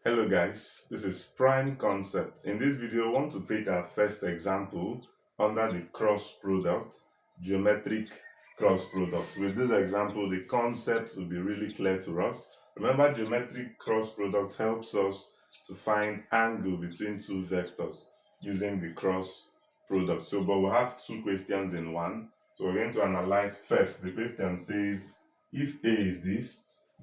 Hello guys, this is Prime Concept. In this video, I want to take our first example under the cross product, geometric cross product. With this example, the concept will be really clear to us. Remember, geometric cross product helps us to find angle between two vectors using the cross product. But we'll have two questions in one. So we're going to analyze first. The question says, if A is this,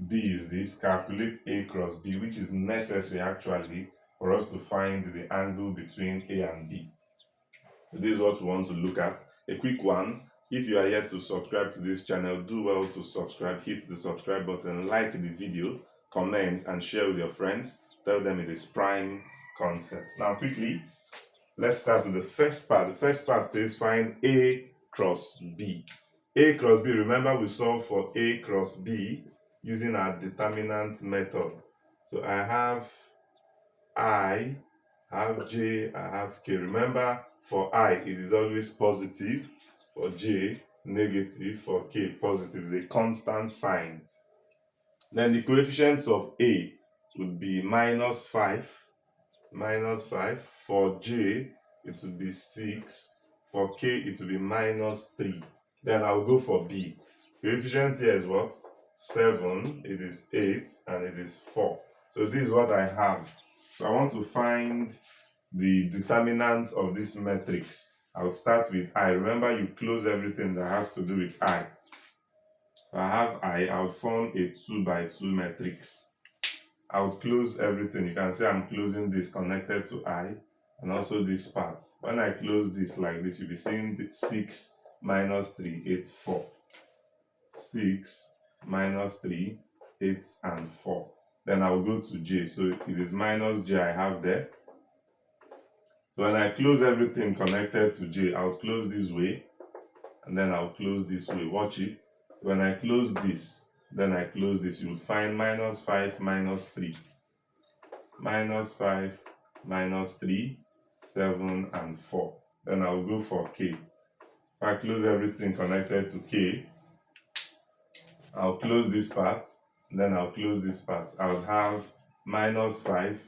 B is this, calculate A cross B, which is necessary actually for us to find the angle between A and B. So this is what we want to look at. A quick one, if you are yet to subscribe to this channel, do well to subscribe, hit the subscribe button, like the video, comment and share with your friends. Tell them it is Prime Concept. Now quickly, let's start with the first part. The first part says find A cross B. A cross B, remember we solved for A cross B using our determinant method. So I have I have J, I have K. Remember, for I, it is always positive. For J, negative. For K, positive. It's a constant sign. Then the coefficients of A would be minus 5. Minus 5. For J, it would be 6. For K, it will be minus 3. Then I'll go for B. Coefficient here is what? 7, it is 8, and it is 4. So this is what I have. So I want to find the determinant of this matrix. I would start with I. Remember, you close everything that has to do with I. So I have I would form a 2 by 2 matrix. I would close everything. You can see I'm closing this connected to I, and also this part. When I close this like this, you'll be seeing 6 minus 3, 8, 4. 6 minus 3, 8, and 4. Then I'll go to J. So it is minus J I have there. So when I close everything connected to J, I'll close this way, and then I'll close this way. Watch it. So when I close this, then I close this, you would find minus 5 minus 3. Minus 5 minus 3, 7, and 4. Then I'll go for K. If I close everything connected to K, I'll close this part, then I'll close this part. I'll have minus 5,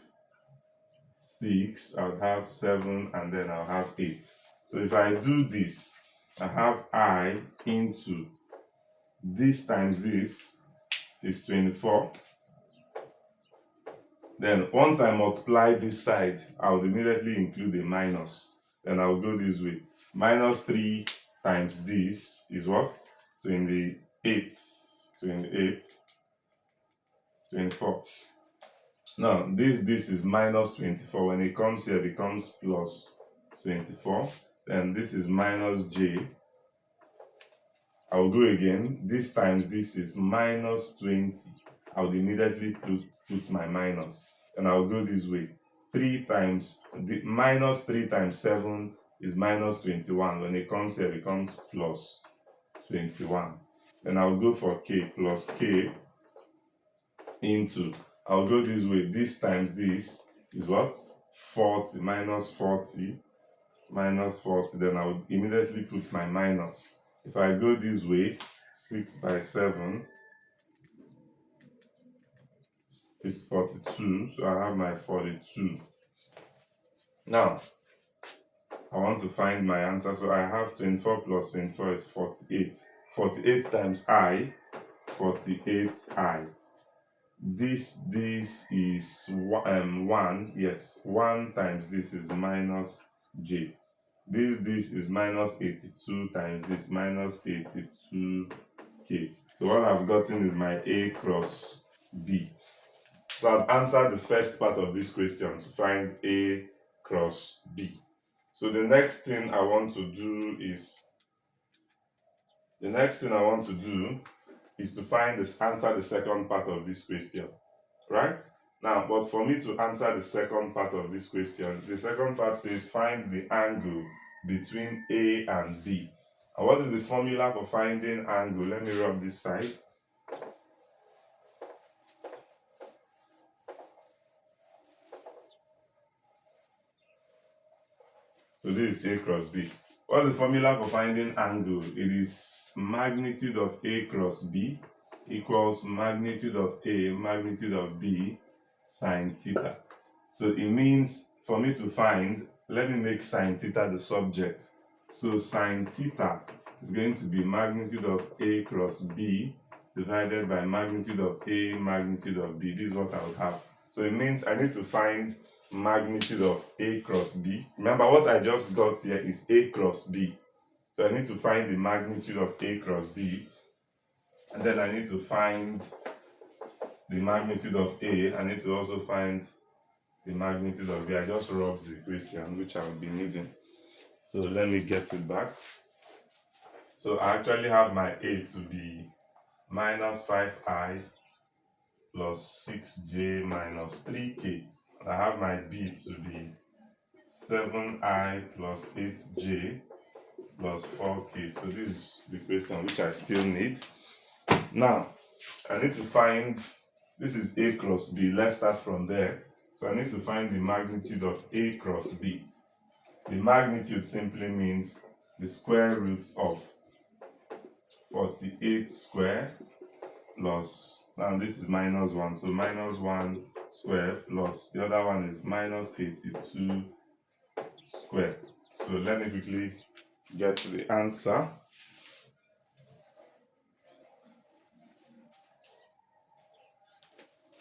6, I'll have 7, and then I'll have 8. So if I do this, I have I into this times this is 24. Then once I multiply this side, I'll immediately include a minus. Then I'll go this way. Minus 3 times this is what? 28. 28, 24. Now this is minus 24. When it comes here, it becomes plus 24. Then this is minus J. I'll go again. This times this is minus 20. I would immediately put my minus. And I'll go this way. 3 times the minus 3 times 7 is minus 21. When it comes here, it becomes plus 21. Then I'll go for K plus K into, I'll go this way, this times this is what? 40, minus 40, minus 40. Then I would immediately put my minus. If I go this way, 6 by 7 is 42. So I have my 42. Now, I want to find my answer. So I have 24 plus 24 is 48. 48 times I, 48I. This is 1. Yes, 1 times this is minus J. This is minus 82 times this, minus 82K. So what I've gotten is my A cross B. So I've answered the first part of this question to find A cross B. So the next thing I want to do is to find this, answer the second part of this question, right? Now, but for me to answer the second part of this question, the second part says find the angle between A and B. And what is the formula for finding angle? Let me rub this side. So this is A cross B. What's the formula for finding angle? It is magnitude of A cross B equals magnitude of A, magnitude of B sine theta. So it means for me to find, let me make sine theta the subject. So sine theta is going to be magnitude of A cross B divided by magnitude of A magnitude of B. This is what I would have. So it means I need to find magnitude of A cross B. Remember what I just got here is A cross B. So I need to find the magnitude of A cross B. And then I need to find the magnitude of A. I need to also find the magnitude of B. I just wrote the question which I will be needing. So let me get it back. So I actually have my A to be minus 5I plus 6J minus 3K. And I have my B to be 7I plus 8J plus 4K. So this is the question which I still need. Now, I need to find, this is A cross B. Let's start from there. So I need to find the magnitude of A cross B. The magnitude simply means the square root of 48 square plus, now this is minus 1, so minus 1 square plus the other one is minus 82 square. So let me quickly get to the answer.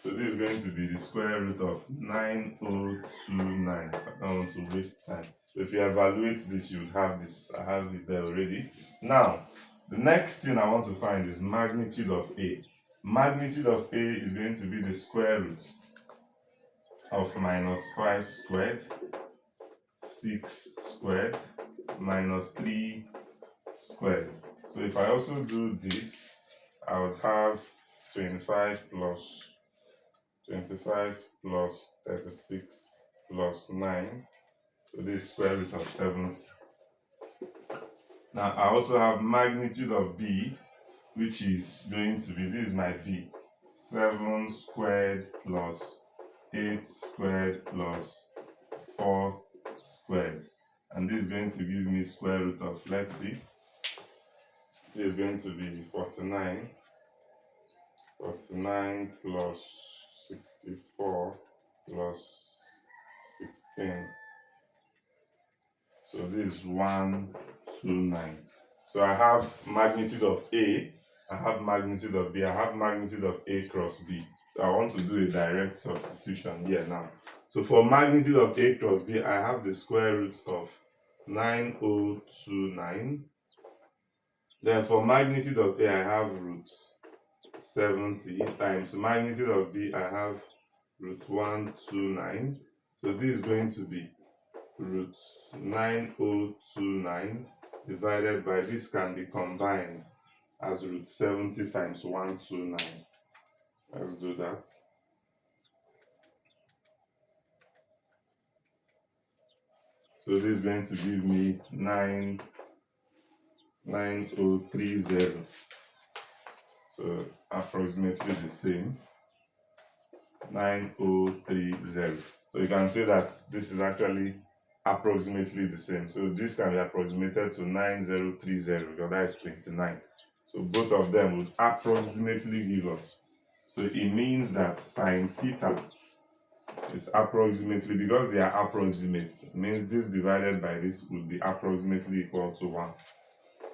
So this is going to be the square root of 9029. So I don't want to waste time. So if you evaluate this, you would have this. I have it there already. Now, the next thing I want to find is magnitude of A. Magnitude of A is going to be the square root of minus 5 squared, 6 squared, minus 3 squared. So if I also do this, I would have 25 plus 36 plus 9. So this is square root of 70. Now I also have magnitude of B, which is going to be, this is my B, 7 squared plus 8 squared plus 4 squared. And this is going to give me square root of, let's see, this is going to be 49 plus 64 plus 16. So this is 129. So I have magnitude of A, I have magnitude of B, I have magnitude of A cross B. So I want to do a direct substitution here now. So for magnitude of A cross B, I have the square root of 9029. Then for magnitude of A, I have root 70 times magnitude of B, I have root 129. So this is going to be root 9029 divided by, this can be combined as root 70 times 129. Let's do that. So this is going to give me 9030. So approximately the same, 9030. So you can say that this is actually approximately the same. So this can be approximated to 9030 because that is 29. So both of them would approximately give us. So it means that sine theta is approximately, because they are approximate, means this divided by this would be approximately equal to 1.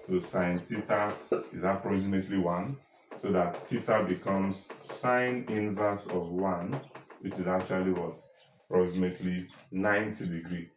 So sine theta is approximately 1. So that theta becomes sine inverse of 1, which is actually what? Approximately 90 degrees.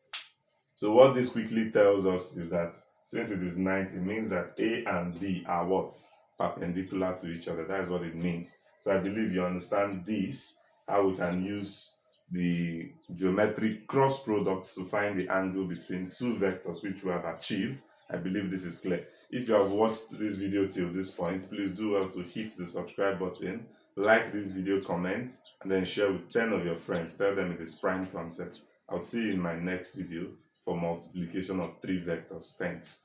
So what this quickly tells us is that since it is 90, it means that A and B are what? Perpendicular to each other. That is what it means. So I believe you understand this, how we can use the geometric cross product to find the angle between two vectors which we have achieved. I believe this is clear. If you have watched this video till this point, please do well to hit the subscribe button, like this video, comment, and then share with 10 of your friends. Tell them it is prime concept. I'll see you in my next video for multiplication of 3 vectors. Thanks.